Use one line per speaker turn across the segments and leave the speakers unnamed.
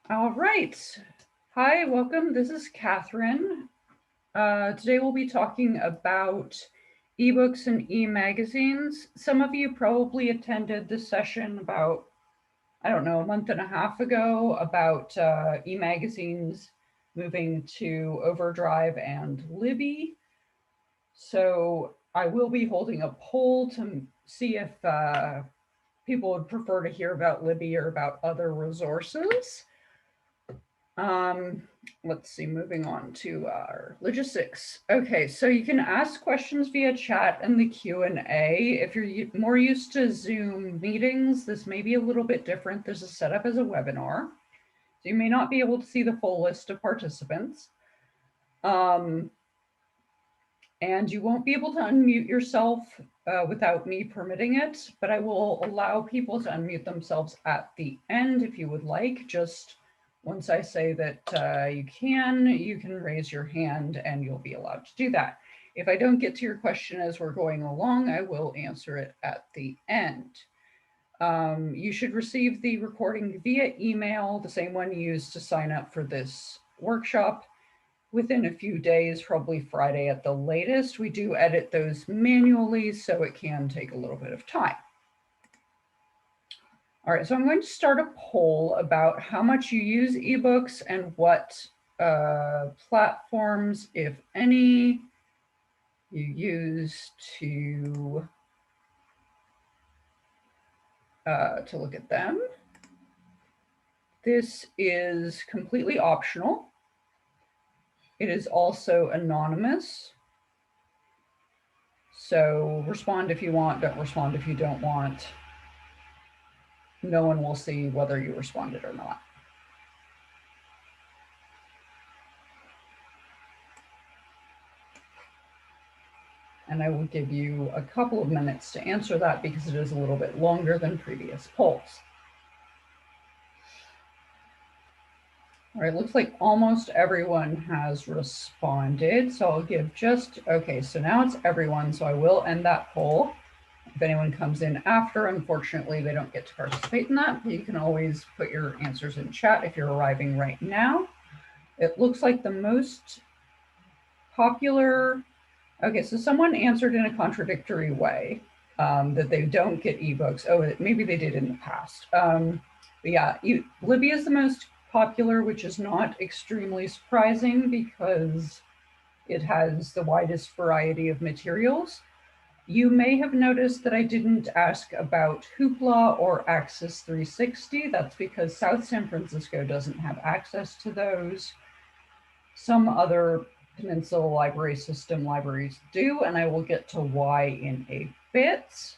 All right. Hi, welcome. This is Catherine. Today we'll be talking about eBooks and eMagazines. Some of you probably attended this session about, I don't know, a month and a half ago about eMagazines moving to Overdrive and Libby. So I will be holding a poll to see if people would prefer to hear about Libby or about other resources. Um, let's see, moving on to our logistics. Okay, so you can ask questions via chat and the Q&A. If you're more used to Zoom meetings, this may be a little bit different. There's a setup as a webinar, so you may not be able to see the full list of participants. And you won't be able to unmute yourself without me permitting it, but I will allow people to unmute themselves at the end if you would like. Just once I say that you can raise your hand and you'll be allowed to do that. If I don't get to your question as we're going along, I will answer it at the end. You should receive the recording via email, the same one you used to sign up for this workshop, within a few days, probably Friday at the latest. We do edit those manually, so it can take a little bit of time. All right, so I'm going to start a poll about how much you use eBooks and what platforms, if any, you use to look at them. This is completely optional. It is also anonymous. So respond if you want, don't respond if you don't want. No one will see whether you responded or not. And I will give you a couple of minutes to answer that because it is a little bit longer than previous polls. All right, looks like almost everyone has responded. So I'll give okay, so now it's everyone. So I will end that poll. If anyone comes in after, unfortunately, they don't get to participate in that. But you can always put your answers in chat if you're arriving right now. It looks like the most popular, okay, so someone answered in a contradictory way, that they don't get ebooks. Oh, maybe they did in the past. But yeah, Libby is the most popular, which is not extremely surprising because it has the widest variety of materials. You may have noticed that I didn't ask about Hoopla or Access 360. That's because South San Francisco doesn't have access to those. Some other Peninsula Library System libraries do, and I will get to why in a bit,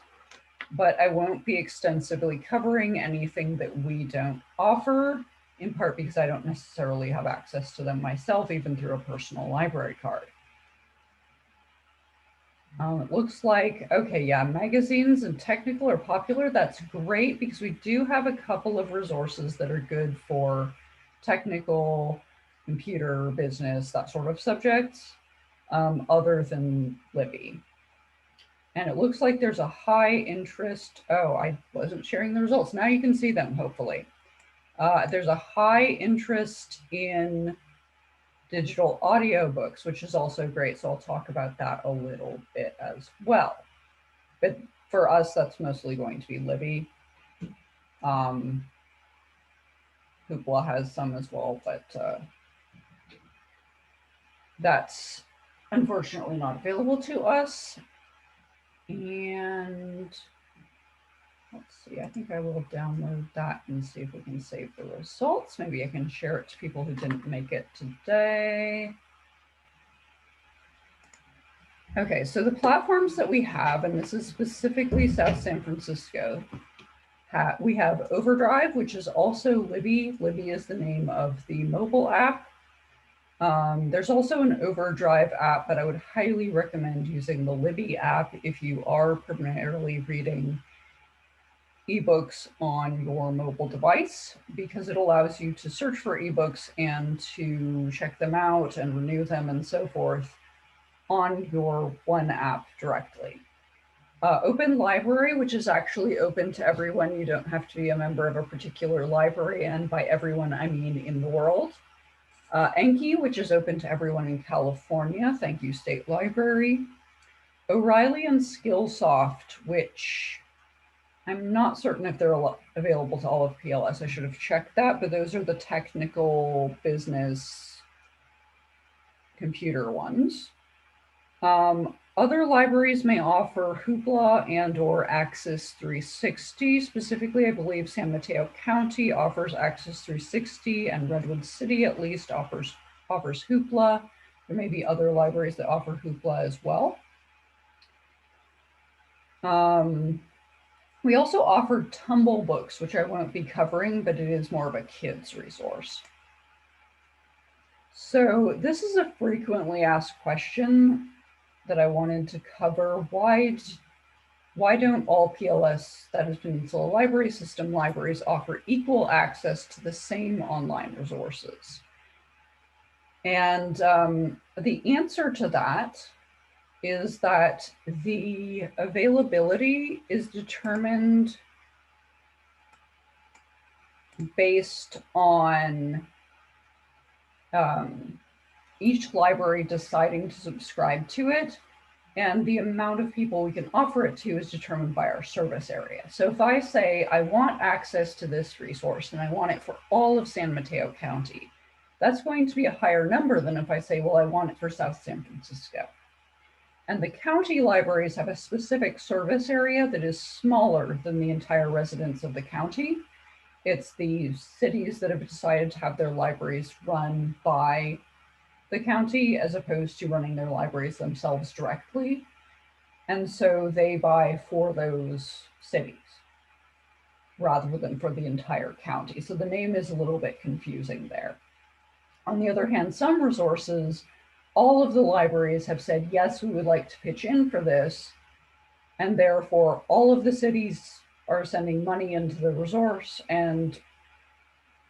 but I won't be extensively covering anything that we don't offer, in part because I don't necessarily have access to them myself, even through a personal library card. It looks like, okay, yeah, magazines and technical are popular. That's great because we do have a couple of resources that are good for technical, computer, business, that sort of subjects, other than Libby. And it looks like there's a high interest. Oh, I wasn't sharing the results. Now you can see them, hopefully. There's a high interest in digital audiobooks, which is also great. So I'll talk about that a little bit as well. But for us, that's mostly going to be Libby. Hoopla has some as well, but that's unfortunately not available to us. And let's see, I think I will download that and see if we can save the results. Maybe I can share it to people who didn't make it today. Okay, so the platforms that we have, and this is specifically South San Francisco, we have Overdrive, which is also Libby. Libby is the name of the mobile app. There's also an Overdrive app, but I would highly recommend using the Libby app if you are primarily reading ebooks on your mobile device, because it allows you to search for ebooks and to check them out and renew them and so forth on your one app directly. Open library, which is actually open to everyone. You don't have to be a member of a particular library, and by everyone, I mean in the world. Anki, which is open to everyone in California. Thank you, State Library. O'Reilly and Skillsoft, which I'm not certain if they're available to all of PLS. I should have checked that, but those are the technical business computer ones. Other libraries may offer Hoopla and or Access 360. Specifically, I believe San Mateo County offers Access 360 and Redwood City at least offers Hoopla. There may be other libraries that offer Hoopla as well. We also offer Tumble Books, which I won't be covering, but it is more of a kid's resource. So this is a frequently asked question that I wanted to cover. Why don't all PLS, that is Peninsula Library System libraries, offer equal access to the same online resources? And the answer to that is that the availability is determined based on each library deciding to subscribe to it, and the amount of people we can offer it to is determined by our service area. So if I say I want access to this resource and I want it for all of San Mateo County, that's going to be a higher number than if I say, well, I want it for South San Francisco. And the county libraries have a specific service area that is smaller than the entire residents of the county. It's the cities that have decided to have their libraries run by the county as opposed to running their libraries themselves directly. And so they buy for those cities rather than for the entire county. So the name is a little bit confusing there. On the other hand, some resources, all of the libraries have said, yes, we would like to pitch in for this. And therefore, all of the cities are sending money into the resource, and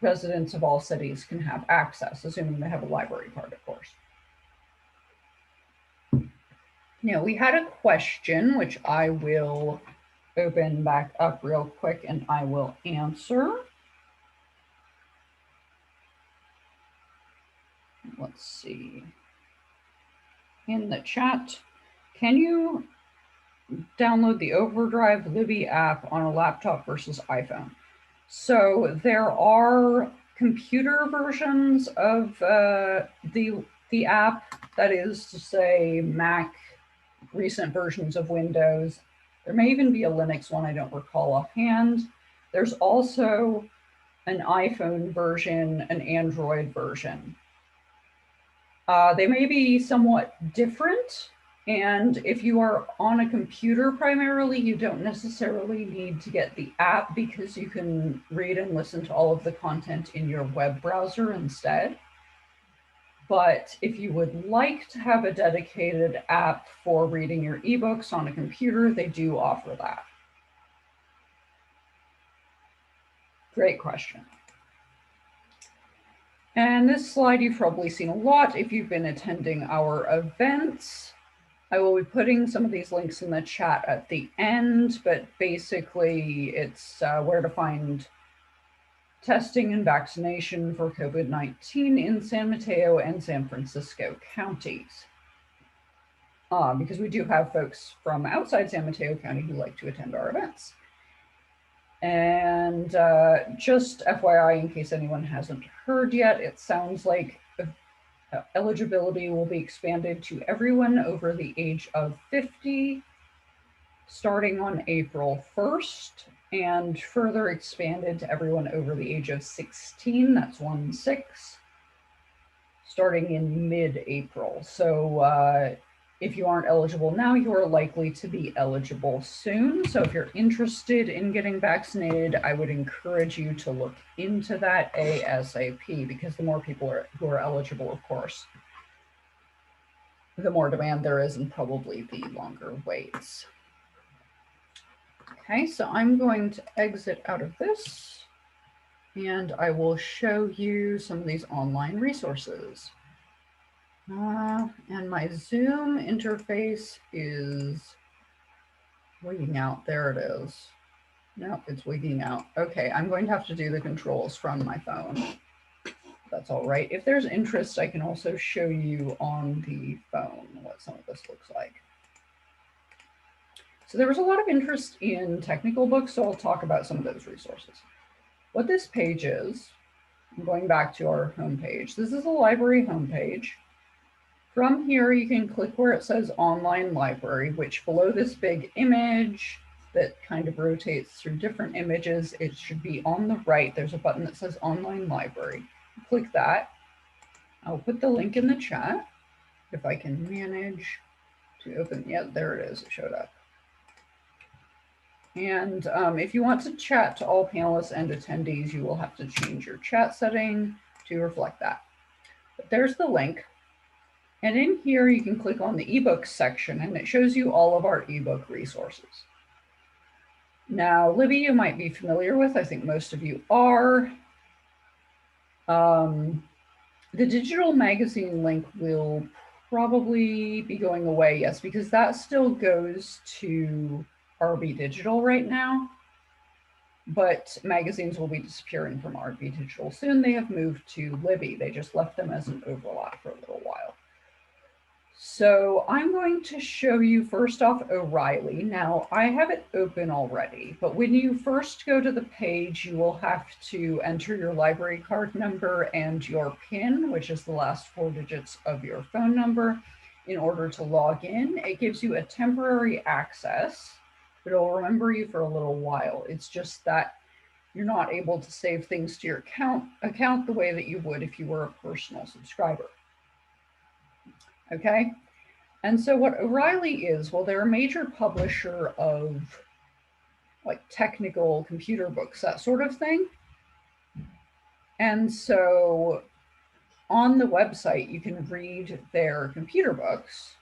residents of all cities can have access, assuming they have a library card, of course. Now, we had a question, which I will open back up real quick and I will answer. Let's see. In the chat, can you download the Overdrive Libby app on a laptop versus iPhone? So there are computer versions of the app, that is to say Mac, recent versions of Windows. There may even be a Linux one, I don't recall offhand. There's also an iPhone version, an Android version. They may be somewhat different. And if you are on a computer primarily, you don't necessarily need to get the app because you can read and listen to all of the content in your web browser instead. But if you would like to have a dedicated app for reading your eBooks on a computer, they do offer that. Great question. And this slide you've probably seen a lot if you've been attending our events. I will be putting some of these links in the chat at the end, but basically it's where to find testing and vaccination for COVID-19 in San Mateo and San Francisco counties. Because we do have folks from outside San Mateo County who like to attend our events. And just FYI, in case anyone hasn't heard yet, it sounds like eligibility will be expanded to everyone over the age of 50, starting on April 1st, and further expanded to everyone over the age of 16, that's 1-6, starting in mid-April. So if you aren't eligible now, you are likely to be eligible soon. So if you're interested in getting vaccinated, I would encourage you to look into that ASAP, because the more people who are eligible, of course, the more demand there is and probably the longer waits. Okay, so I'm going to exit out of this and I will show you some of these online resources. And my Zoom interface is wigging out. There it is. No, it's wigging out. Okay, I'm going to have to do the controls from my phone. That's all right. If there's interest, I can also show you on the phone what some of this looks like. So there was a lot of interest in technical books, so I'll talk about some of those resources. What this page is, I'm going back to our homepage. This is a library homepage. From here, you can click where it says Online Library, which below this big image that kind of rotates through different images, it should be on the right. There's a button that says Online Library. Click that. I'll put the link in the chat if I can manage to open. Yeah, there it is. It showed up. And if you want to chat to all panelists and attendees, you will have to change your chat setting to reflect that. But there's the link. And in here, you can click on the eBooks section, and it shows you all of our ebook resources. Now, Libby, you might be familiar with, I think most of you are. The digital magazine link will probably be going away, yes, because that still goes to RB Digital right now, but magazines will be disappearing from RB Digital soon. They have moved to Libby. They just left them as an overlap for a little while. So I'm going to show you first off O'Reilly. Now I have it open already, but when you first go to the page, you will have to enter your library card number and your PIN, which is the last 4 digits of your phone number, in order to log in. It gives you a temporary access, but it'll remember you for a little while. It's just that you're not able to save things to your account the way that you would if you were a personal subscriber. Okay, and so what O'Reilly is, well, they're a major publisher of like technical computer books, that sort of thing. And so on the website, you can read their computer books,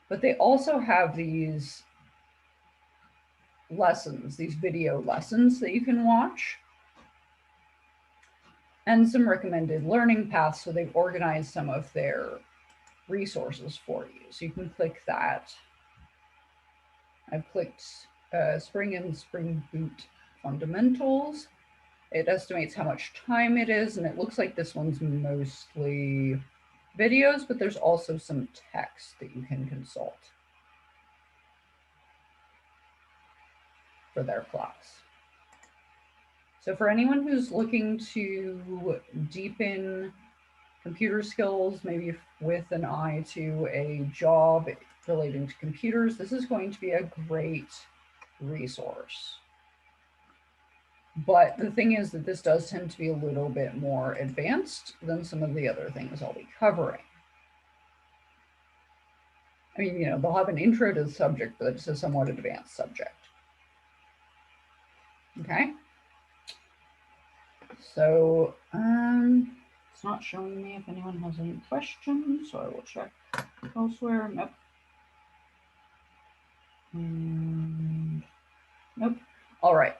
but they also have these lessons, these video lessons that you can watch, and some recommended learning paths. So they've organized some of their resources for you. So you can click that. I've clicked Spring and Spring Boot Fundamentals. It estimates how much time it is, and it looks like this one's mostly videos, but there's also some text that you can consult for their class. So for anyone who's looking to deepen computer skills, maybe with an eye to a job relating to computers, this is going to be a great resource. But the thing is that this does tend to be a little bit more advanced than some of the other things I'll be covering. I mean, you know, they'll have an intro to the subject, but it's a somewhat advanced subject. Okay. So, it's not showing me if anyone has any questions, so I will check elsewhere. Nope. Nope. All right.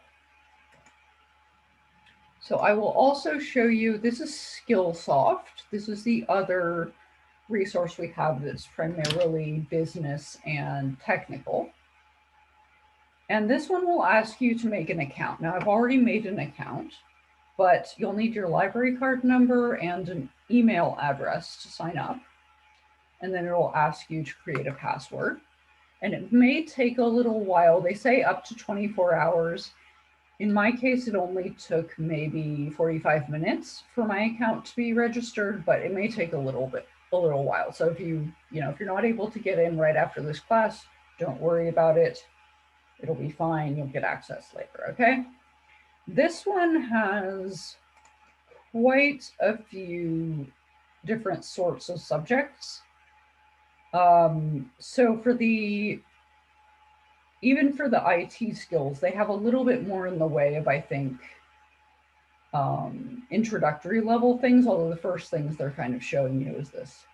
So I will also show you, this is Skillsoft. This is the other resource we have that's primarily business and technical. And this one will ask you to make an account. Now I've already made an account, but you'll need your library card number and an email address to sign up. And then it'll ask you to create a password. And it may take a little while. They say up to 24 hours. In my case, it only took maybe 45 minutes for my account to be registered, but it may take a little while. So if if you're not able to get in right after this class, don't worry about it. It'll be fine. You'll get access later, okay? This one has quite a few different sorts of subjects. So even for the IT skills, they have a little bit more in the way of, I think, introductory level things, although the first things they're kind of showing you is this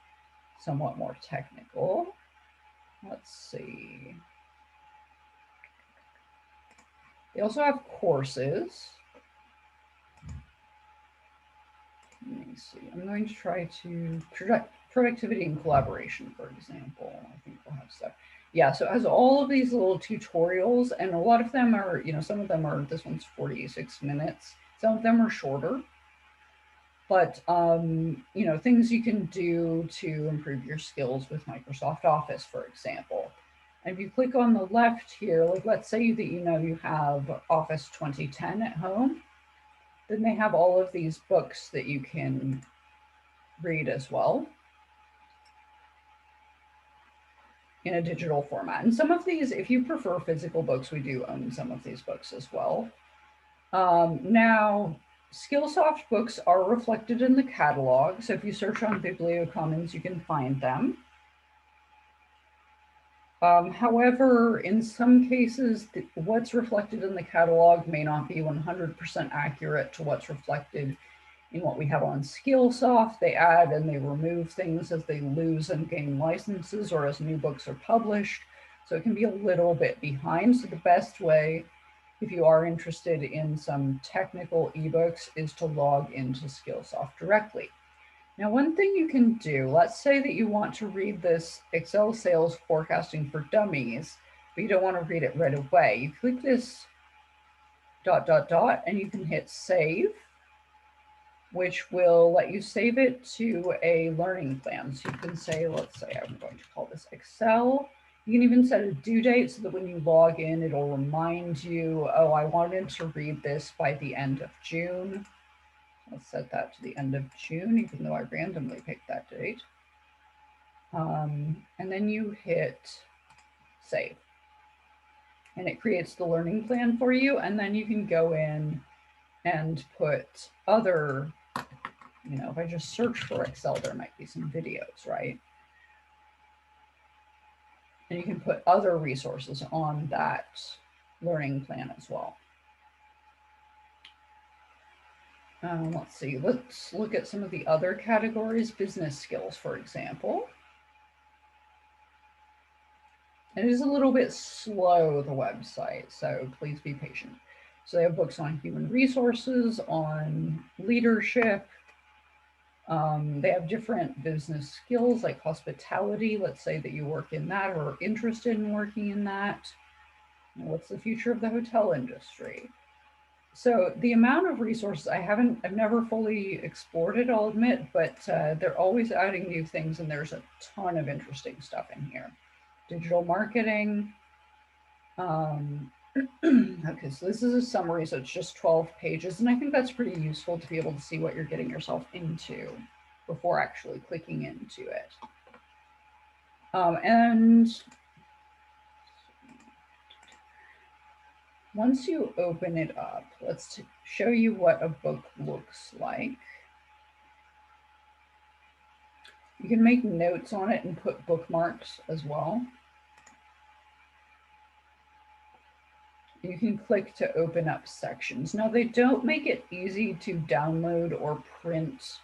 somewhat more technical. Let's see. They also have courses. Let me see. I'm going to try to productivity and collaboration, for example. I think we'll have stuff. Yeah, so it has all of these little tutorials, and a lot of them are, some of them are, this one's 46 minutes. Some of them are shorter, but, things you can do to improve your skills with Microsoft Office, for example. And if you click on the left here, like let's say that you have Office 2010 at home, then they have all of these books that you can read as well in a digital format. And some of these, if you prefer physical books, we do own some of these books as well. Now, Skillsoft books are reflected in the catalog. So if you search on BiblioCommons, you can find them. However, in some cases, what's reflected in the catalog may not be 100% accurate to what's reflected in what we have on Skillsoft. They add and they remove things as they lose and gain licenses or as new books are published. So it can be a little bit behind. So the best way, if you are interested in some technical ebooks, is to log into Skillsoft directly. Now, one thing you can do, let's say that you want to read this Excel sales forecasting for dummies, but you don't want to read it right away. You click this ... and you can hit save, which will let you save it to a learning plan. So you can say, let's say I'm going to call this Excel. You can even set a due date so that when you log in, it'll remind you, oh, I wanted to read this by the end of June. Let's set that to the end of June, even though I randomly picked that date. And then you hit save. And it creates the learning plan for you. And then you can go in and put other, if I just search for Excel, there might be some videos, right? And you can put other resources on that learning plan as well. Let's see, let's look at some of the other categories. Business skills, for example. It is a little bit slow, the website, so please be patient. So they have books on human resources, on leadership. They have different business skills like hospitality. Let's say that you work in that or are interested in working in that. What's the future of the hotel industry? So the amount of resources, I've never fully explored it, I'll admit, but they're always adding new things, and there's a ton of interesting stuff in here. Digital marketing. Okay, so this is a summary, so it's just 12 pages, and I think that's pretty useful to be able to see what you're getting yourself into before actually clicking into it. And once you open it up, let's show you what a book looks like. You can make notes on it and put bookmarks as well. You can click to open up sections. Now, they don't make it easy to download or print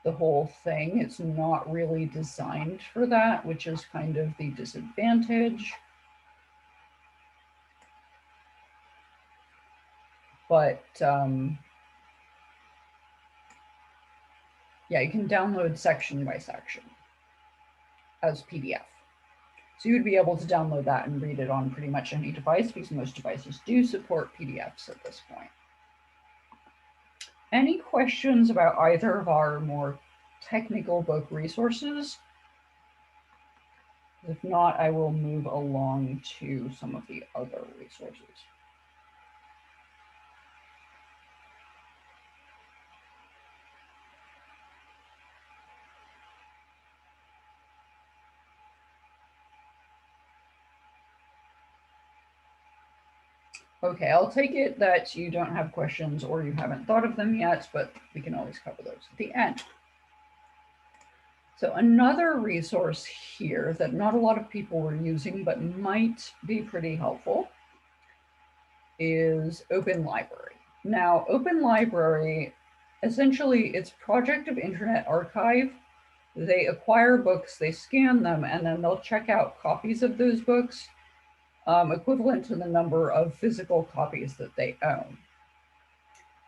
the whole thing. It's not really designed for that, which is kind of the disadvantage. But yeah, you can download section by section as PDF. So you would be able to download that and read it on pretty much any device, because most devices do support PDFs at this point. Any questions about either of our more technical book resources? If not, I will move along to some of the other resources. Okay, I'll take it that you don't have questions or you haven't thought of them yet, but we can always cover those at the end. So another resource here that not a lot of people were using but might be pretty helpful is Open Library. Now, Open Library, essentially it's Project of Internet Archive. They acquire books, they scan them, and then they'll check out copies of those books, equivalent to the number of physical copies that they own,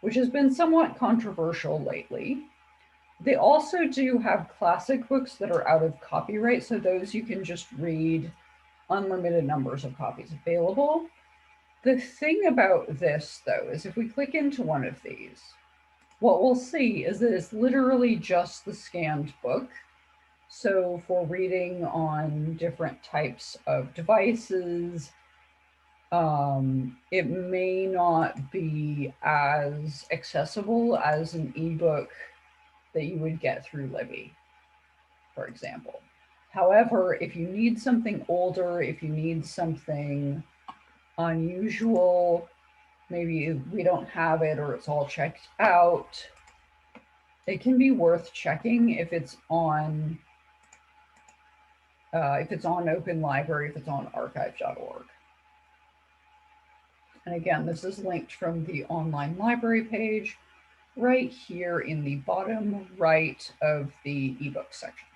which has been somewhat controversial lately. They also do have classic books that are out of copyright, so those you can just read unlimited numbers of copies available. The thing about this, though, is if we click into one of these, what we'll see is that it's literally just the scanned book. So for reading on different types of devices, it may not be as accessible as an ebook that you would get through Libby, for example. However, if you need something older, if you need something unusual, maybe we don't have it or it's all checked out, it can be worth checking if it's on Open Library, if it's on archive.org. And again, this is linked from the online library page right here in the bottom right of the ebook section.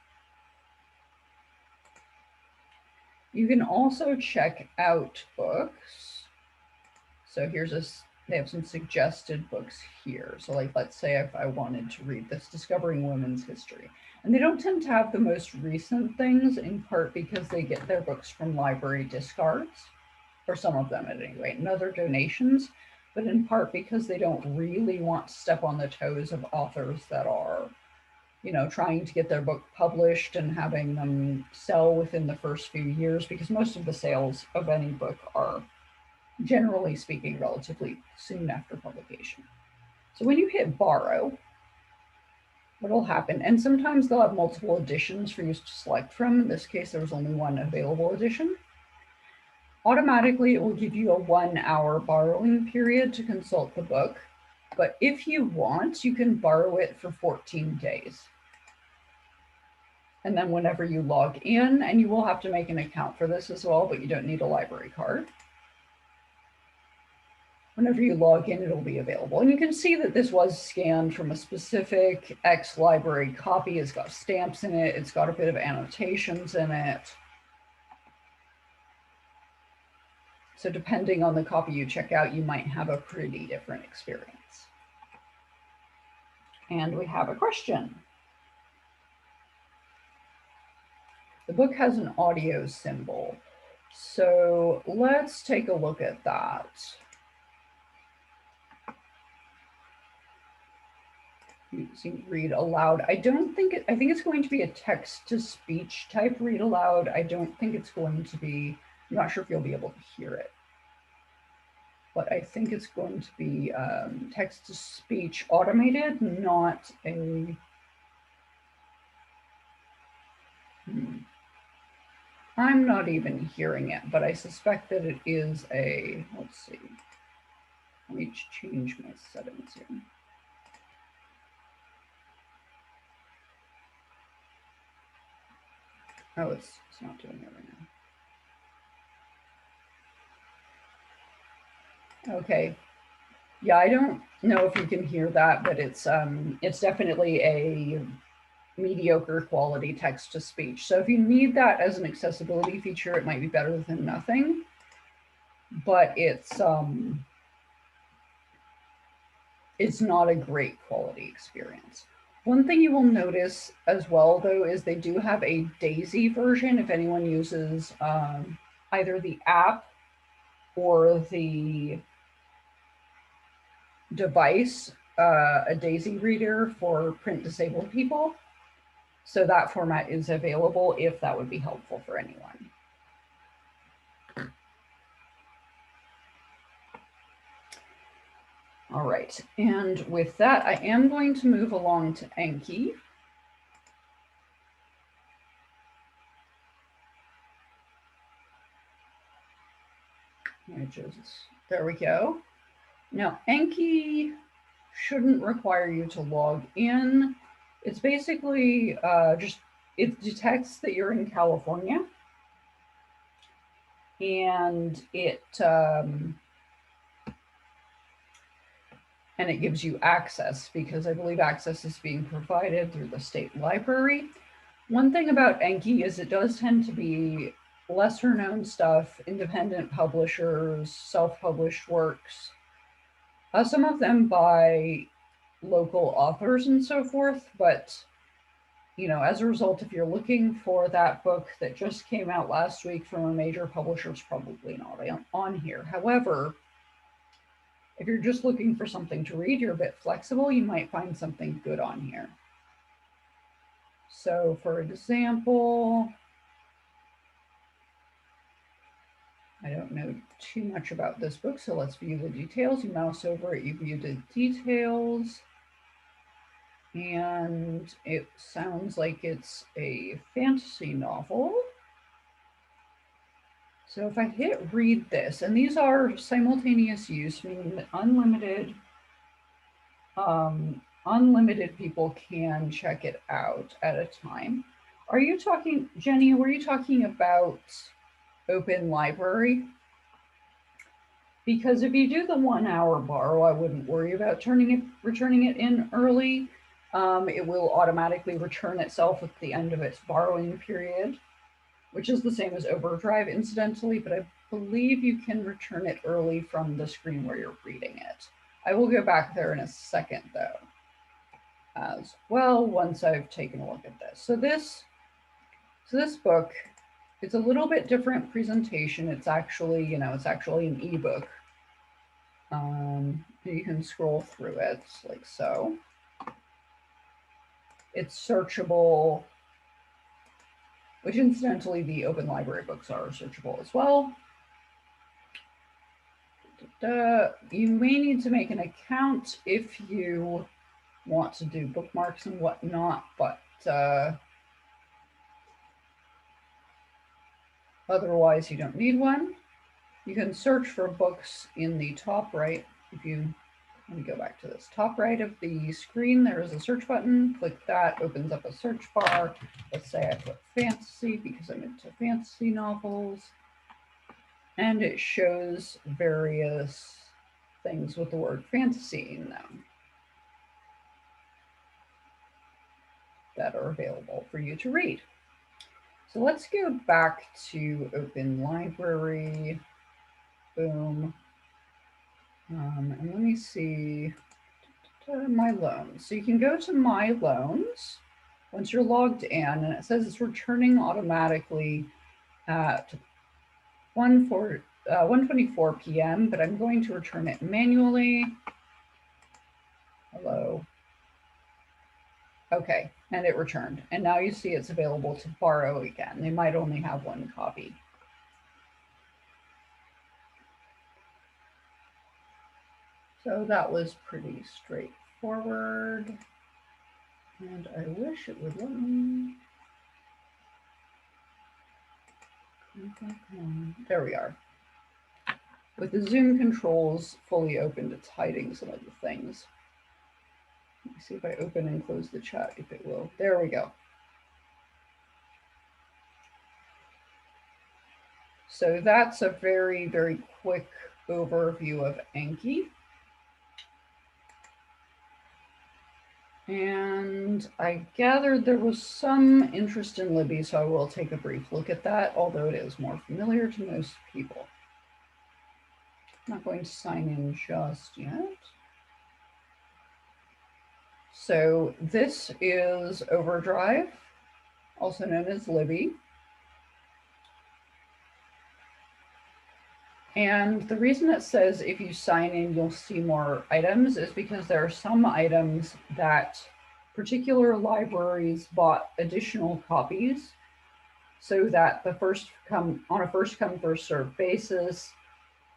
You can also check out books. So they have some suggested books here. So like, let's say if I wanted to read this, Discovering Women's History. And they don't tend to have the most recent things, in part because they get their books from library discards, or some of them at any rate, and other donations, but in part because they don't really want to step on the toes of authors that are, trying to get their book published and having them sell within the first few years, because most of the sales of any book are, generally speaking, relatively soon after publication. So when you hit borrow, what'll happen, and sometimes they'll have multiple editions for you to select from. In this case, there was only one available edition. Automatically, it will give you a 1 hour borrowing period to consult the book. But if you want, you can borrow it for 14 days. And then whenever you log in, and you will have to make an account for this as well, but you don't need a library card. Whenever you log in, it'll be available. And you can see that this was scanned from a specific ex-library copy. It's got stamps in it. It's got a bit of annotations in it. So depending on the copy you check out, you might have a pretty different experience. And we have a question. The book has an audio symbol. So let's take a look at that. Using read aloud. I think it's going to be a text-to-speech type read aloud. I don't think it's going to be, I'm not sure if you'll be able to hear it, but I think it's going to be text-to-speech automated, not a, I'm not even hearing it, but I suspect that it is a, let's see, let me change my settings here. Oh, it's not doing it right now. Okay. Yeah, I don't know if you can hear that, but it's definitely a mediocre quality text to speech. So if you need that as an accessibility feature, it might be better than nothing. But it's not a great quality experience. One thing you will notice as well, though, is they do have a DAISY version. If anyone uses either the app or the device, a DAISY reader for print disabled people. So that format is available if that would be helpful for anyone. All right, and with that, I am going to move along to Anki. There we go. Now, Anki shouldn't require you to log in. It's basically it detects that you're in California, and it gives you access, because I believe access is being provided through the state library. One thing about Anki is it does tend to be lesser known stuff, independent publishers, self-published works, some of them by local authors and so forth, but you know, as a result, if you're looking for that book that just came out last week from a major publisher, it's probably not on here. However, if you're just looking for something to read, you're a bit flexible, you might find something good on here. So for example, I don't know too much about this book, so let's view the details. You mouse over it, you view the details. And it sounds like it's a fantasy novel. So if I hit read this, and these are simultaneous use, meaning that unlimited people can check it out at a time. Are you talking, Jenny, were you talking about Open Library? Because if you do the 1 hour borrow, I wouldn't worry about returning it in early. It will automatically return itself at the end of its borrowing period, which is the same as Overdrive, incidentally, but I believe you can return it early from the screen where you're reading it. I will go back there in a second, though, as well, once I've taken a look at this. So this book, it's a little bit different presentation. It's actually, you know, it's actually an ebook. You can scroll through it like so. It's searchable, which incidentally, the open library books are searchable as well. You may need to make an account if you want to do bookmarks and whatnot, but otherwise you don't need one. You can search for books in the top right. If you, let me go back to this, top right of the screen, there is a search button. Click that, opens up a search bar. Let's say I put fantasy because I'm into fantasy novels. And it shows various things with the word fantasy in them that are available for you to read. So let's go back to Open Library. Boom. And let me see my loans. So you can go to my loans once you're logged in, and it says it's returning automatically at 1:24 p.m., but I'm going to return it manually. Hello. Okay, and it returned. And now you see it's available to borrow again. They might only have one copy. So that was pretty straightforward. And I wish it would let me. Come on. There we are. With the Zoom controls fully opened, it's hiding some of the things. Let me see if I open and close the chat, if it will. There we go. So that's a very, very quick overview of Anki. And I gathered there was some interest in Libby, so I will take a brief look at that, although it is more familiar to most people. I'm not going to sign in just yet. So this is Overdrive, also known as Libby. And the reason it says if you sign in, you'll see more items is because there are some items that particular libraries bought additional copies so that on a first come, first served basis,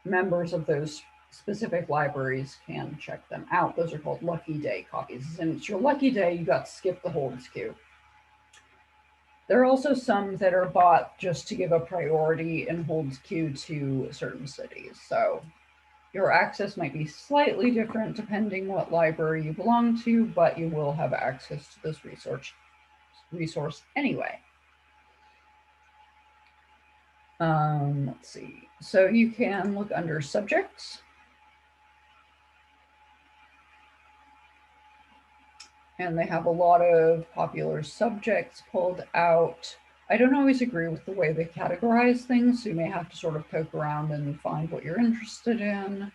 members of those specific libraries can check them out. Those are called lucky day copies. And it's your lucky day, you got to skip the holds queue. There are also some that are bought just to give a priority and holds queue to certain cities. So your access might be slightly different depending what library you belong to, but you will have access to this resource anyway. Let's see. So you can look under subjects. And they have a lot of popular subjects pulled out. I don't always agree with the way they categorize things, so you may have to sort of poke around and find what you're interested in.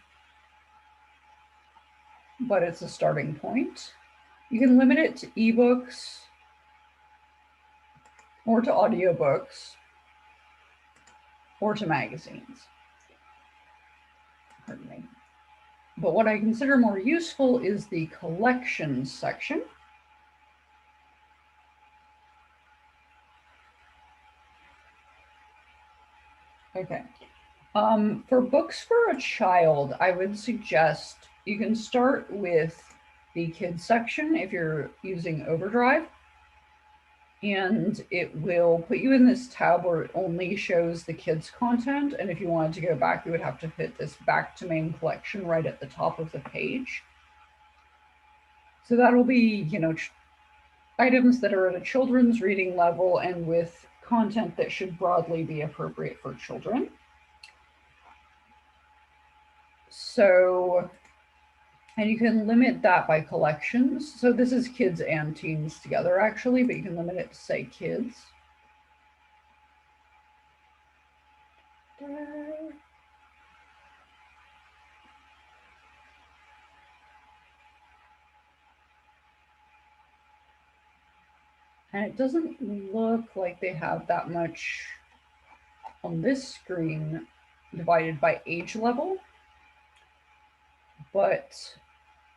But it's a starting point. You can limit it to eBooks, or to audiobooks, or to magazines. Pardon me. But what I consider more useful is the collections section. Okay. For books for a child, I would suggest you can start with the kids section if you're using Overdrive. And it will put you in this tab where it only shows the kids content. And if you wanted to go back, you would have to hit this back to main collection right at the top of the page. So that'll be, items that are at a children's reading level and with content that should broadly be appropriate for children. So, and you can limit that by collections. So this is kids and teens together actually, but you can limit it to say kids. And it doesn't look like they have that much on this screen divided by age level. But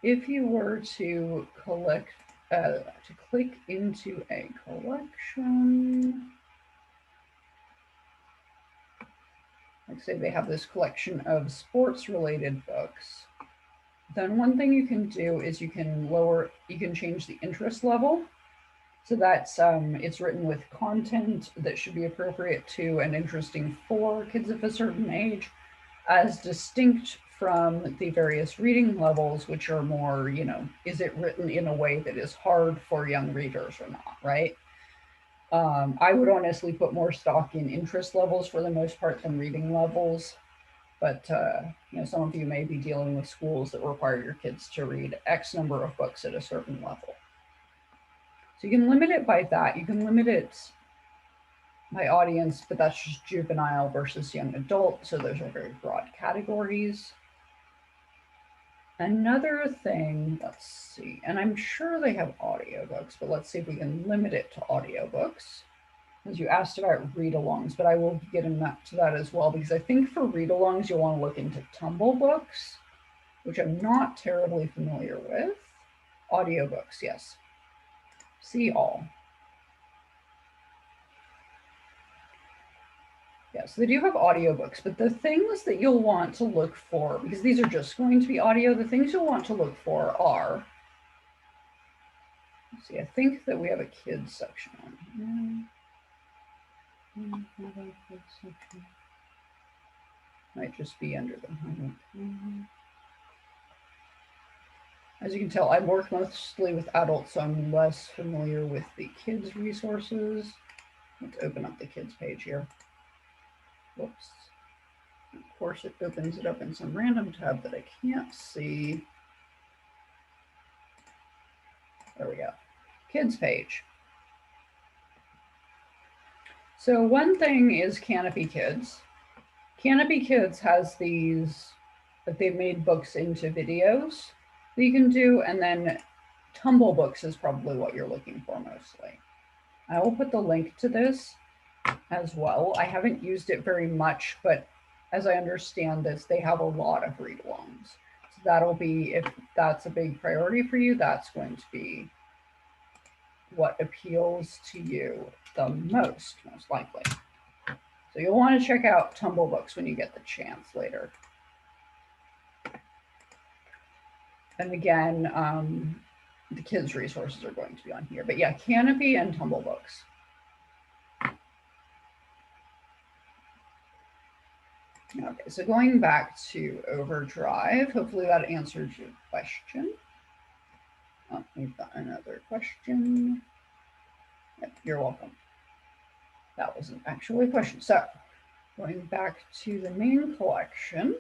if you were to click into a collection, like say they have this collection of sports related books, then one thing you can do is you can change the interest level. So that's, it's written with content that should be appropriate to and interesting for kids of a certain age, as distinct from the various reading levels, which are more, is it written in a way that is hard for young readers or not, right? I would honestly put more stock in interest levels for the most part than reading levels. But, some of you may be dealing with schools that require your kids to read X number of books at a certain level. So you can limit it by that. You can limit it by audience, but that's just juvenile versus young adult. So those are very broad categories. Another thing, let's see, and I'm sure they have audiobooks, but let's see if we can limit it to audiobooks. Because you asked about read-alongs, but I will get to that as well, because I think for read-alongs, you'll want to look into Tumble books, which I'm not terribly familiar with. Audiobooks, yes. See all. Yes, they do have audiobooks, but the things that you'll want to look for, because these are just going to be audio, the things you'll want to look for are, let's see, I think that we have a kids section on here. Might just be under them. As you can tell, I work mostly with adults, so I'm less familiar with the kids resources. Let's open up the kids page here. Whoops. Of course, it opens it up in some random tab that I can't see. There we go. Kids page. So one thing is Canopy Kids. Canopy Kids has these, that they've made books into videos that you can do, and then Tumble Books is probably what you're looking for mostly. I will put the link to this as well. I haven't used it very much, but as I understand this, they have a lot of read-alongs. So that'll be, if that's a big priority for you, that's going to be what appeals to you the most likely. So you'll want to check out Tumble Books when you get the chance later. And again, the kids' resources are going to be on here. But yeah, Canopy and Tumble Books. Okay, so going back to Overdrive, hopefully that answers your question. Oh, we've got another question. Yep, you're welcome. That wasn't actually a question. So going back to the main collection.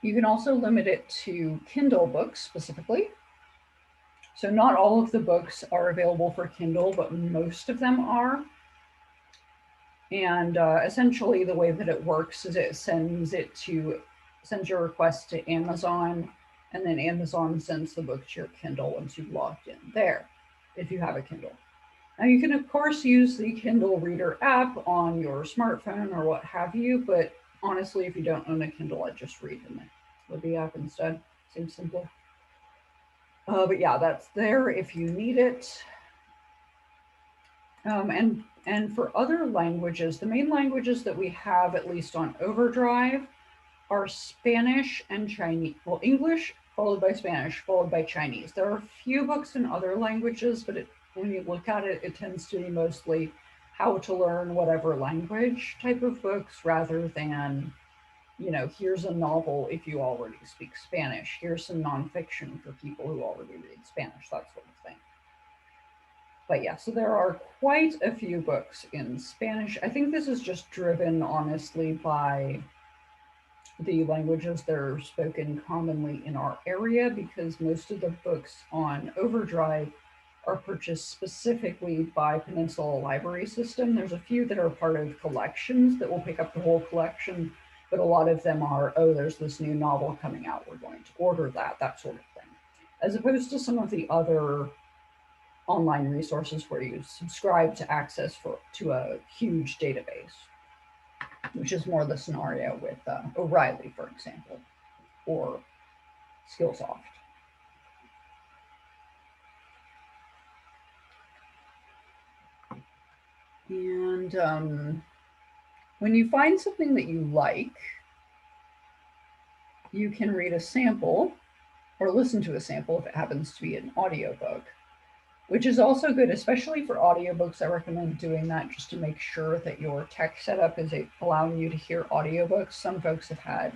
You can also limit it to Kindle books specifically. So not all of the books are available for Kindle, but most of them are. And essentially the way that it works is it sends your request to Amazon, And then Amazon sends the book to your Kindle once you've logged in there, if you have a Kindle. Now you can of course use the Kindle Reader app on your smartphone or what have you, but honestly, if you don't own a Kindle, I'd just read in the Libby app instead. Seems simple. But yeah, that's there if you need it. And for other languages, the main languages that we have, at least on Overdrive, are Spanish and Chinese. Well, English followed by Spanish, followed by Chinese. There are a few books in other languages, but when you look at it, it tends to be mostly how to learn whatever language type of books rather than, here's a novel if you already speak Spanish. Here's some nonfiction for people who already read Spanish, that sort of thing. But yeah, so there are quite a few books in Spanish. I think this is just driven, honestly, by the languages that are spoken commonly in our area, because most of the books on Overdrive are purchased specifically by Peninsula Library System. There's a few that are part of collections that will pick up the whole collection, but a lot of them are, oh, there's this new novel coming out, we're going to order that sort of thing. As opposed to some of the other online resources where you subscribe to access to a huge database, which is more the scenario with O'Reilly, for example, or Skillsoft. And when you find something that you like, you can read a sample or listen to a sample if it happens to be an audiobook, which is also good, especially for audiobooks. I recommend doing that just to make sure that your tech setup is allowing you to hear audiobooks. Some folks have had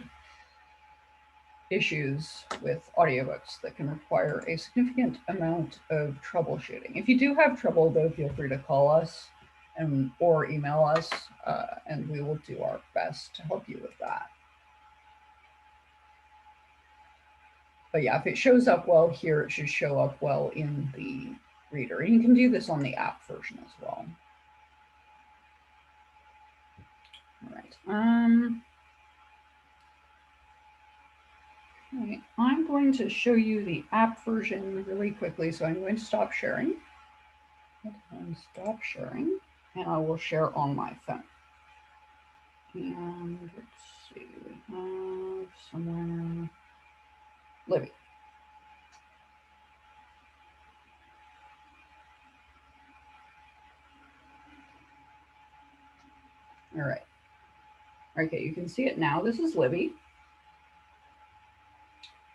issues with audiobooks that can require a significant amount of troubleshooting. If you do have trouble, though, feel free to call us or email us, and we will do our best to help you with that. But yeah, if it shows up well here, it should show up well in the reader. And you can do this on the app version as well. All right. Okay, I'm going to show you the app version really quickly, so I'm going to stop sharing. Stop sharing, and I will share on my phone. And let's see, we have somewhere Libby. All right. Okay, you can see it now. This is Libby.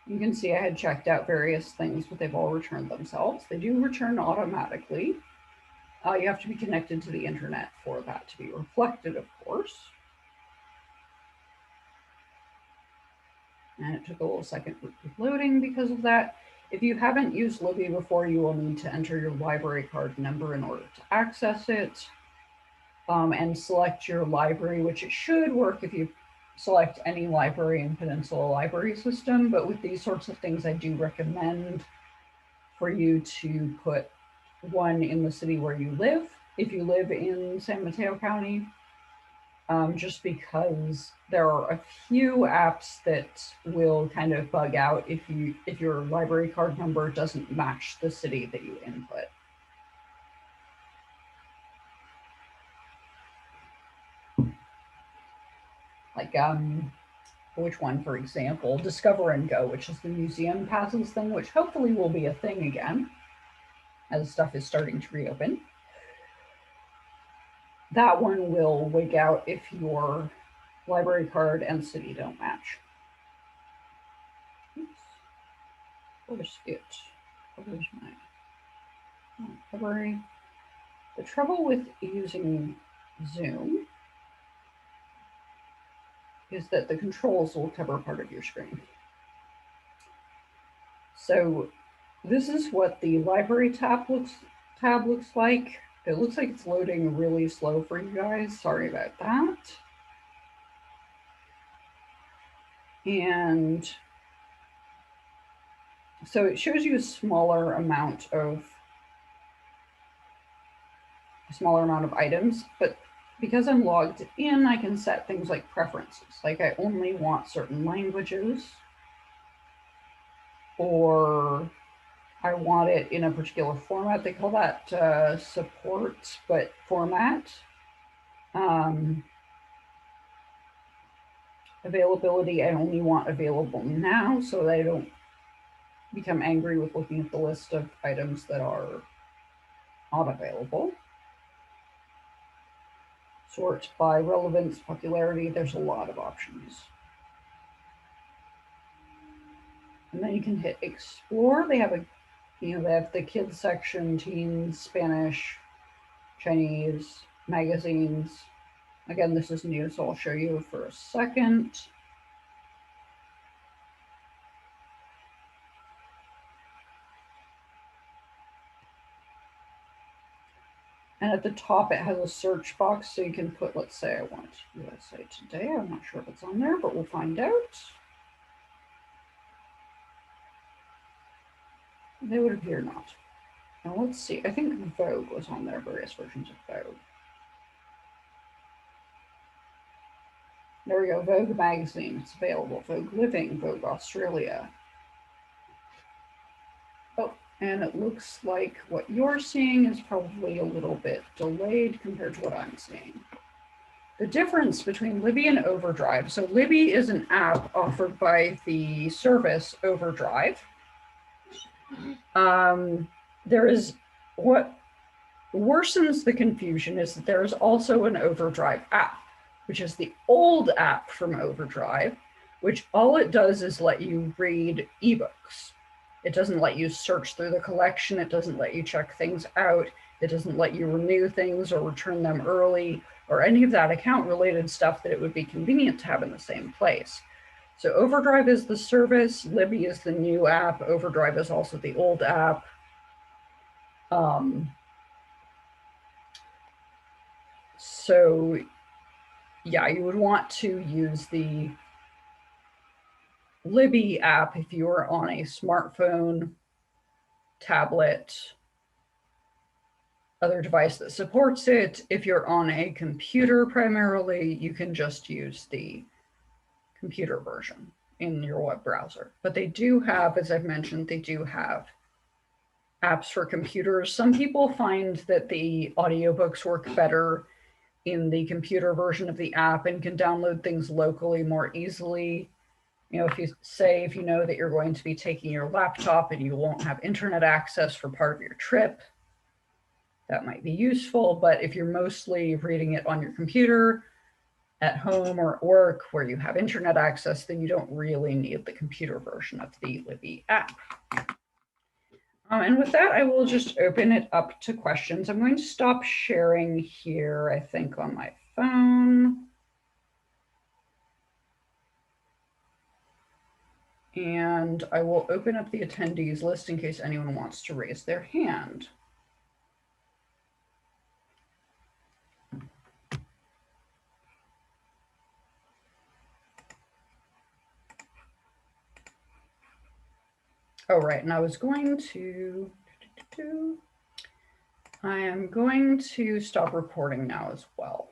You can see I had checked out various things, but they've all returned themselves. They do return automatically. You have to be connected to the internet for that to be reflected, of course. And it took a little second with loading because of that. If you haven't used Libby before, you will need to enter your library card number in order to access it, and select your library, which it should work if you select any library in Peninsula Library System. But with these sorts of things, I do recommend for you to put one in the city where you live, if you live in San Mateo County, just because there are a few apps that will kind of bug out if your library card number doesn't match the city that you input. Like which one, for example, Discover and Go, which is the museum passes thing, which hopefully will be a thing again as stuff is starting to reopen. That one will wig out if your library card and city don't match. Oops. Where's it? Where's my library? The trouble with using Zoom is that the controls will cover part of your screen. So this is what the library tab looks like. It looks like it's loading really slow for you guys. Sorry about that. And so it shows you a smaller amount of items, but because I'm logged in, I can set things like preferences. Like I only want certain languages. or I want it in a particular format. They call that support, but format. Availability, I only want available now so that I don't become angry with looking at the list of items that are not available. Sort by relevance, popularity, there's a lot of options. And then you can hit explore. They have they have the kids section, teens, Spanish, Chinese, magazines. Again, this is new, so I'll show you for a second. And at the top, it has a search box, so you can put, let's say I want USA Today. I'm not sure if it's on there, but we'll find out. They would appear not. Now let's see, I think Vogue was on there, various versions of Vogue. There we go, Vogue magazine, it's available. Vogue Living, Vogue Australia. Oh, and it looks like what you're seeing is probably a little bit delayed compared to what I'm seeing. The difference between Libby and Overdrive. So Libby is an app offered by the service Overdrive. There is, what worsens the confusion is that there is also an Overdrive app, which is the old app from Overdrive, which all it does is let you read eBooks. It doesn't let you search through the collection. It doesn't let you check things out. It doesn't let you renew things or return them early or any of that account-related stuff that it would be convenient to have in the same place. So Overdrive is the service. Libby is the new app. Overdrive is also the old app. So yeah, you would want to use the Libby app if you are on a smartphone, tablet, other device that supports it. If you're on a computer primarily, you can just use the computer version in your web browser. But they do have, as I've mentioned, they do have apps for computers. Some people find that the audiobooks work better in the computer version of the app and can download things locally more easily. If you know that you're going to be taking your laptop and you won't have internet access for part of your trip, that might be useful. But if you're mostly reading it on your computer at home or at work where you have internet access, then you don't really need the computer version of the Libby app. And with that, I will just open it up to questions. I'm going to stop sharing here, I think, on my phone. And I will open up the attendees list in case anyone wants to raise their hand. Oh, right, and I am going to stop recording now as well.